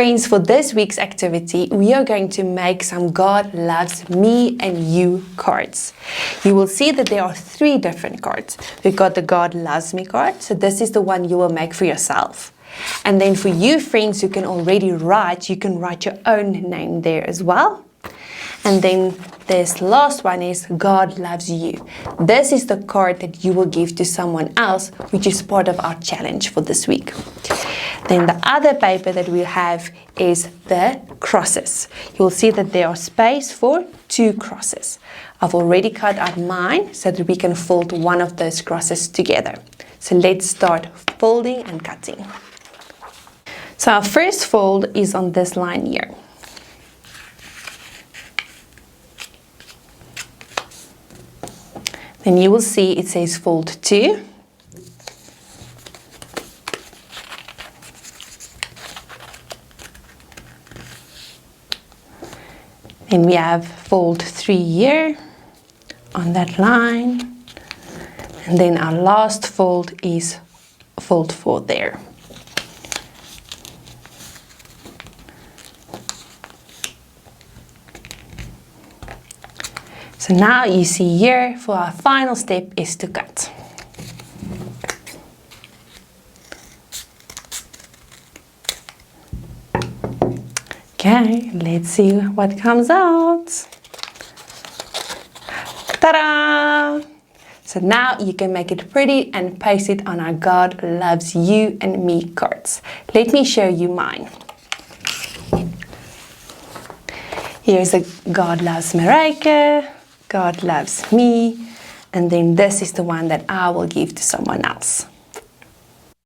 Friends, for this week's activity, we are going to make some God loves me and you cards. You will see that there are 3 different cards. We've got the God loves me card, so this is the one you will make for yourself. And then for you friends who can already write, you can write your own name there as well. And then this last one is God loves you. This is the card that you will give to someone else, which is part of our challenge for this week. Then the other paper that we have is the crosses. You will see that there are space for 2 crosses. I've already cut out mine so that we can fold one of those crosses together. So let's start folding and cutting. So our first fold is on this line here. Then you will see it says fold 2. Then we have fold 3 here on that line. And then our last fold is fold 4 there. So now you see here, for our final step is to cut. Okay, let's see what comes out. Ta-da! So now you can make it pretty and paste it on our God loves you and me cards. Let me show you mine. Here's a God loves Marijke, God loves me, and then this is the one that I will give to someone else.